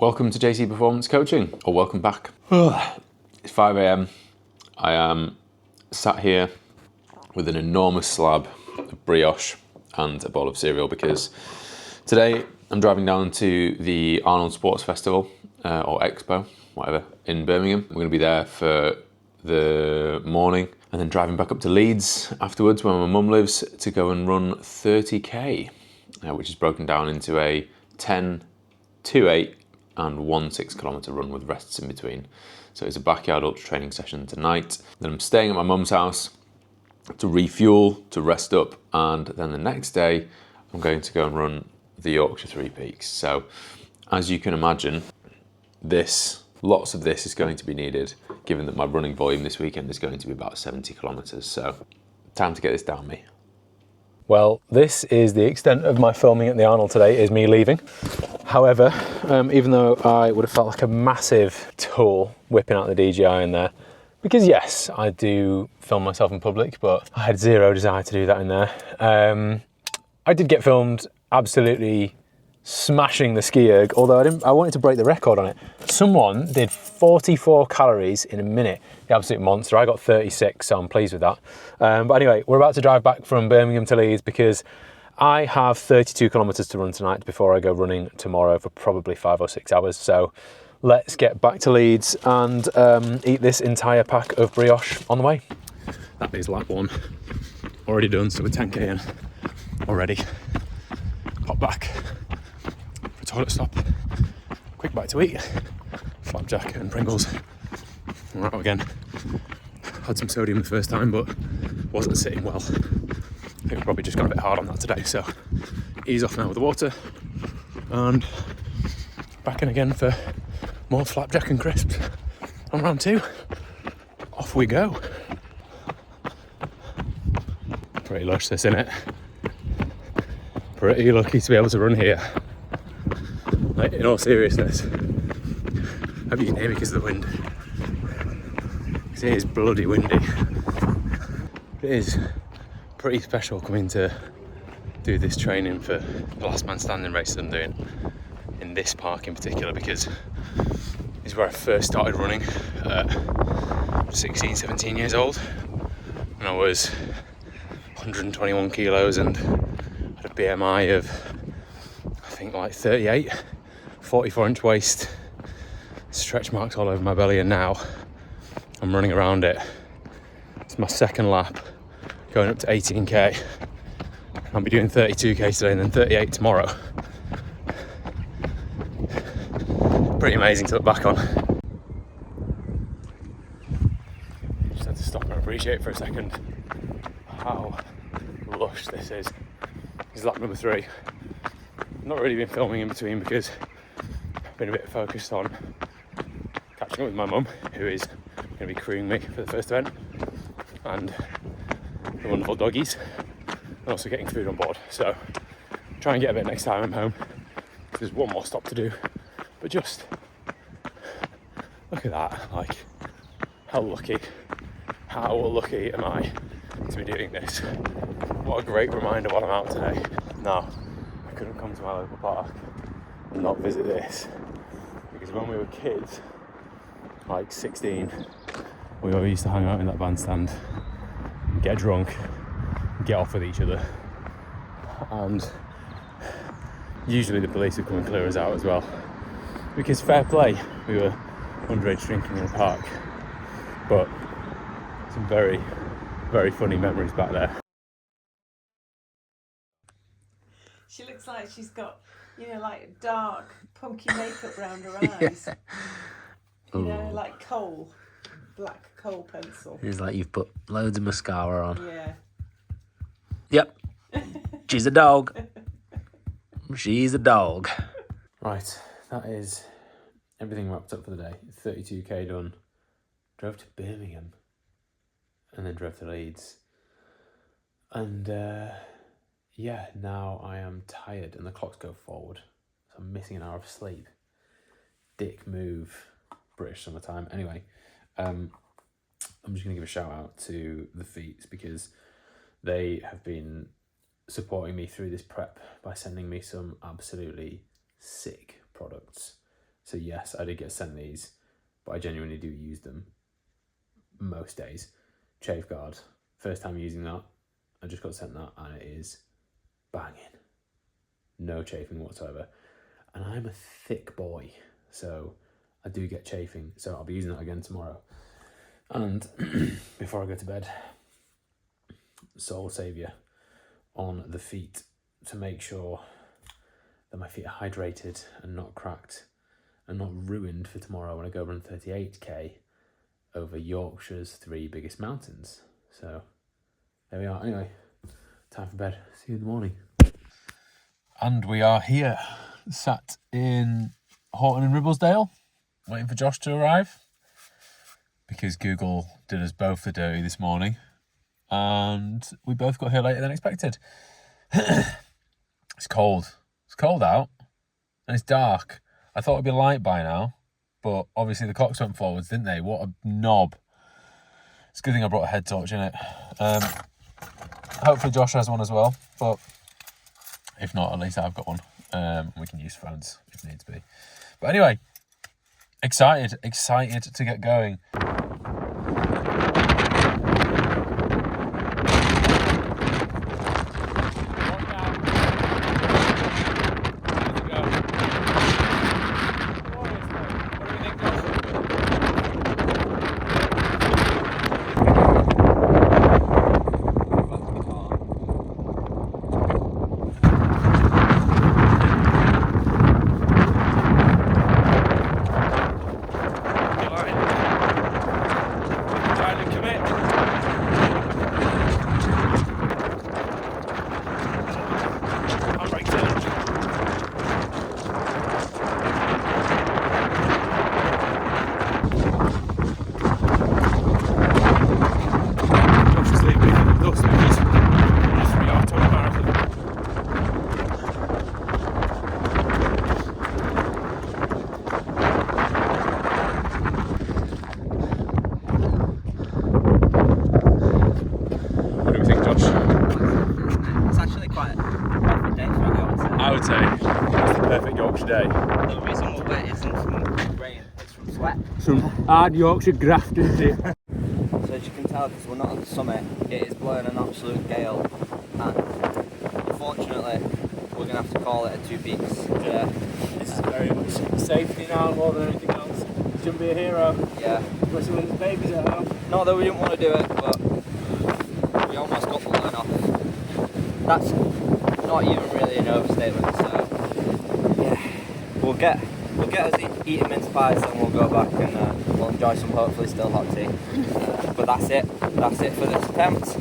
Welcome to JC Performance Coaching, or welcome back. It's 5 a.m. I am sat here with an enormous slab of brioche and a bowl of cereal because today I'm driving down to the Arnold Sports Festival, or Expo, whatever, in Birmingham. I'm going to be there for the morning and then driving back up to Leeds afterwards where my mum lives to go and run 30k, which is broken down into a 10, 2-8 and 1 6-kilometre run with rests in between. So it's a backyard ultra training session tonight. Then I'm staying at my mum's house to refuel, to rest up, and then the next day I'm going to go and run the Yorkshire Three Peaks. So as you can imagine, lots of this is going to be needed, given that my running volume this weekend is going to be about 70 kilometres. So time to get this down me. Well, this is the extent of my filming at the Arnold today, is me leaving. However, even though I would have felt like a massive tool whipping out the DJI in there, because yes, I do film myself in public, but I had zero desire to do that in there. I did get filmed absolutely smashing the ski erg, although I wanted to break the record on it. Someone did 44 calories in a minute, the absolute monster. I got 36, so I'm pleased with that. But anyway, we're about to drive back from Birmingham to Leeds because I have 32 kilometres to run tonight before I go running tomorrow for probably 5 or 6 hours. So let's get back to Leeds and eat this entire pack of brioche on the way. That is lap one already done, so we're 10k in already. Pop back. Toilet stop, quick bite to eat, flapjack and Pringles. We're out again. Had some sodium the first time, but wasn't sitting well. I think we've probably just got a bit hard on that today, so ease off now with the water and back in again for more flapjack and crisps on round two. Off we go. Pretty lush this, innit? Pretty lucky to be able to run here. Like, in all seriousness, I hope you can hear me because of the wind. Because it is bloody windy. It is pretty special coming to do this training for the last man standing race that I'm doing in this park in particular, because it's where I first started running at 16, 17 years old, when I was 121 kilos and had a BMI of, I think, like 38. 44-inch waist, stretch marks all over my belly, and now I'm running around it. It's my second lap, going up to 18k. I'll be doing 32k today and then 38 tomorrow. Pretty amazing to look back on. Just had to stop and appreciate for a second how lush this is. This is lap number 3. I've not really been filming in between because been a bit focused on catching up with my mum, who is going to be crewing me for the first event, and the wonderful doggies, and also getting food on board. So try and get a bit next time I'm home. There's one more stop to do, but just look at that. Like, how lucky am I to be doing this? What a great reminder while I'm out today. Now, I couldn't come to my local park and not visit this, because when we were kids, like 16, we all used to hang out in that bandstand, get drunk, get off with each other, and usually the police would come and clear us out as well, because fair play, we were underage drinking in a park, but some very, very funny memories back there. She looks like she's got, like dark, punky makeup around her eyes. Yeah. You know, like black coal pencil. It's like you've put loads of mascara on. Yeah. Yep. She's a dog. She's a dog. Right, that is everything wrapped up for the day. 32k done. Drove to Birmingham and then drove to Leeds. And yeah, now I am tired and the clocks go forward. So I'm missing an hour of sleep. Dick move, British summertime. Anyway, I'm just going to give a shout out to the Feats because they have been supporting me through this prep by sending me some absolutely sick products. So yes, I did get sent these, but I genuinely do use them most days. Chafe guard, first time using that. I just got sent that and it is banging. No chafing whatsoever. And I'm a thick boy, so I do get chafing. So I'll be using that again tomorrow. And before I go to bed, Soul Saviour on the feet to make sure that my feet are hydrated and not cracked and not ruined for tomorrow when I go run 38k over Yorkshire's 3 biggest mountains. So there we are. Anyway, time for bed. See you in the morning. And we are here, sat in Horton and Ribblesdale, waiting for Josh to arrive, because Google did us both the dirty this morning, and we both got here later than expected. It's cold. It's cold out, and it's dark. I thought it'd be light by now, but obviously the clocks went forwards, didn't they? What a knob. It's a good thing I brought a head torch in it. Hopefully Josh has one as well, but if not, at least I've got one. We can use phones if needs be. But anyway, excited to get going. Day. The reason we're wet isn't from rain, it's from sweat. Some hard Yorkshire graft, isn't it? So as you can tell, because we're not on the summit, it is blowing an absolute gale, and unfortunately we're going to have to call it a 2 peaks. This is very much safety now more than anything else. Shouldn't be a hero. Yeah. Especially when there's babies at home. Not that we didn't want to do it, but we almost got the line off. That's not even really an overstatement, so yeah. We'll get us eating mince pies, and we'll go back and we'll enjoy some hopefully still hot tea. But that's it for this attempt.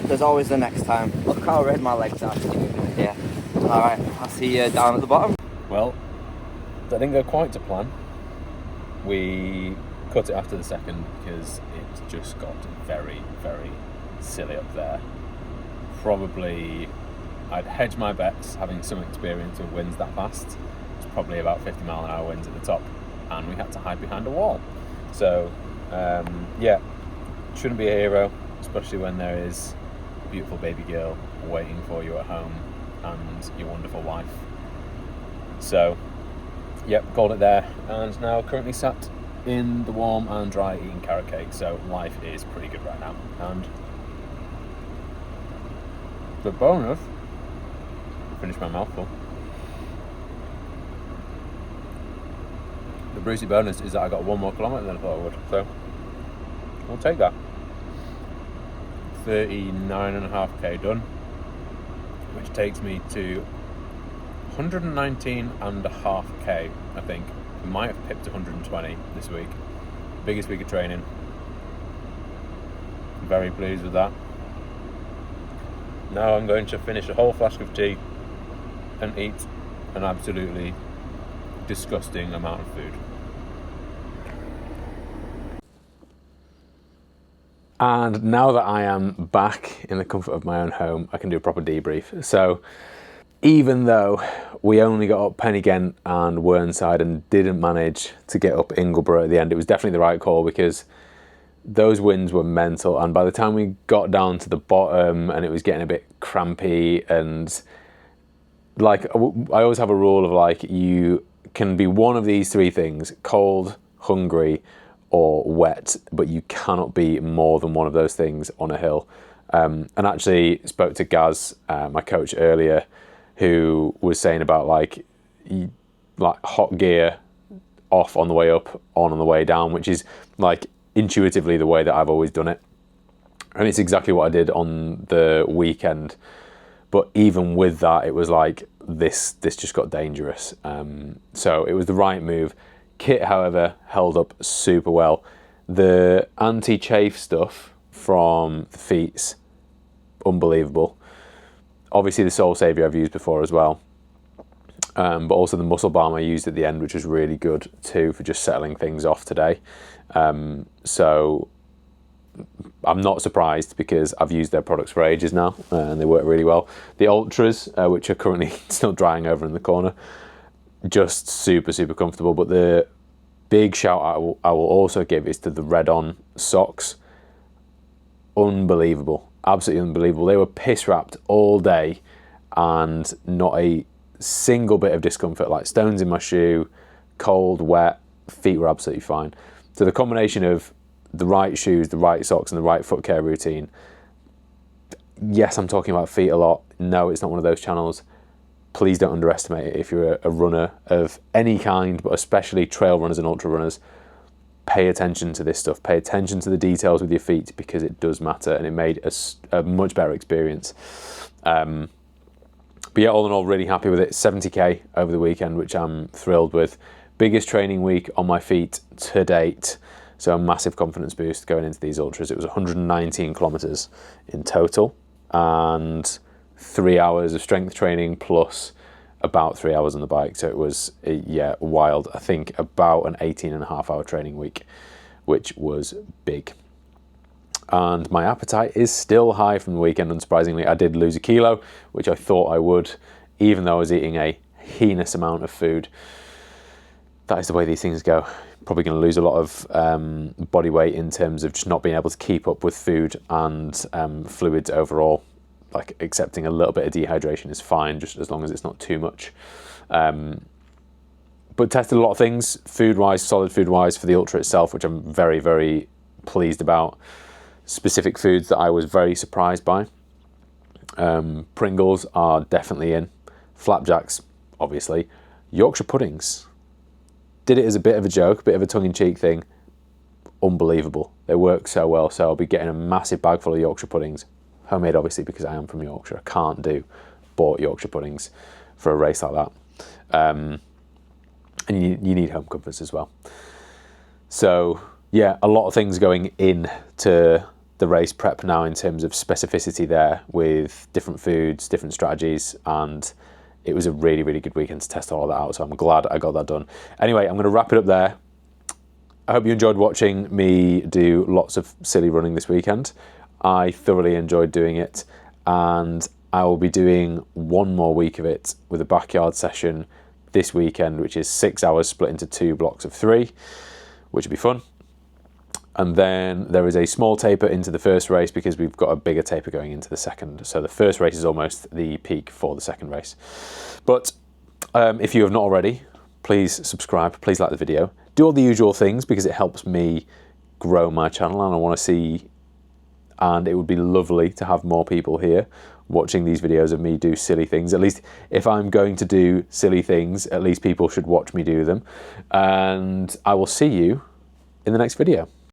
There's always the next time. Look how red my legs are. Yeah. Alright, I'll see you down at the bottom. Well, that didn't go quite to plan. We cut it after the second because it just got very, very silly up there. Probably, I'd hedge my bets, having some experience with winds that fast. Probably about 50 mile an hour winds at the top, and we had to hide behind a wall. So yeah, shouldn't be a hero, especially when there is a beautiful baby girl waiting for you at home and your wonderful wife. So yep, called it there, and now currently sat in the warm and dry eating carrot cake. So life is pretty good right now. And the bonus, finished my mouthful. The Brucey bonus is that I got 1 more kilometre than I thought I would, so we'll take that. 39.5k done, which takes me to 119.5k, I think. I might have pipped 120 this week. Biggest week of training. Very pleased with that. Now I'm going to finish a whole flask of tea and eat an absolutely disgusting amount of food. And now that I am back in the comfort of my own home, I can do a proper debrief. So even though we only got up Pennygent and Whernside and didn't manage to get up Ingleborough at the end, it was definitely the right call because those winds were mental. And by the time we got down to the bottom and it was getting a bit crampy, and like I always have a rule of like, you can be one of these three things: cold, hungry, or wet, but you cannot be more than one of those things on a hill. And actually spoke to Gaz, my coach, earlier, who was saying about like hot gear off on the way up, on the way down, which is like intuitively the way that I've always done it. And it's exactly what I did on the weekend. But even with that, it was like, this just got dangerous. So it was the right move. Kit, however, held up super well. The anti-chafe stuff from the Feets, unbelievable. Obviously the Soul Savior I've used before as well. But also the muscle balm I used at the end, which was really good too for just settling things off today. So I'm not surprised because I've used their products for ages now and they work really well. The Ultras, which are currently still drying over in the corner, just super, super comfortable. But the big shout out I will also give is to the Red On socks. Unbelievable, absolutely unbelievable. They were piss wrapped all day and not a single bit of discomfort, like stones in my shoe, cold, wet, feet were absolutely fine. So the combination of the right shoes, the right socks, and the right foot care routine. Yes, I'm talking about feet a lot. No, it's not one of those channels. Please don't underestimate it if you're a runner of any kind, but especially trail runners and ultra runners. Pay attention to this stuff. Pay attention to the details with your feet because it does matter, and it made a much better experience. But yeah, all in all, really happy with it. 70k over the weekend, which I'm thrilled with. Biggest training week on my feet to date. So a massive confidence boost going into these ultras. It was 119 kilometers in total and 3 hours of strength training plus about 3 hours on the bike. So it was, yeah, wild. I think about an 18.5 hour training week, which was big. And my appetite is still high from the weekend, unsurprisingly. I did lose a kilo, which I thought I would, even though I was eating a heinous amount of food. That is the way these things go. Probably going to lose a lot of body weight in terms of just not being able to keep up with food and fluids overall. Like accepting a little bit of dehydration is fine, just as long as it's not too much. But tested a lot of things, food-wise, solid food-wise for the ultra itself, which I'm very, very pleased about. Specific foods that I was very surprised by. Pringles are definitely in. Flapjacks, obviously. Yorkshire puddings. Did it as a bit of a joke, a bit of a tongue-in-cheek thing. Unbelievable. They work so well, so I'll be getting a massive bag full of Yorkshire puddings. Homemade, obviously, because I am from Yorkshire. I can't do bought Yorkshire puddings for a race like that. And you need home comforts as well. So, yeah, a lot of things going into the race prep now in terms of specificity there with different foods, different strategies, and it was a really, really good weekend to test all of that out, so I'm glad I got that done. Anyway, I'm going to wrap it up there. I hope you enjoyed watching me do lots of silly running this weekend. I thoroughly enjoyed doing it, and I will be doing one more week of it with a backyard session this weekend, which is 6 hours split into 2 blocks of 3, which will be fun. And then there is a small taper into the first race because we've got a bigger taper going into the second. So the first race is almost the peak for the second race. But if you have not already, please subscribe, please like the video. Do all the usual things because it helps me grow my channel and I want to see, and it would be lovely to have more people here watching these videos of me do silly things. At least if I'm going to do silly things, at least people should watch me do them. And I will see you in the next video.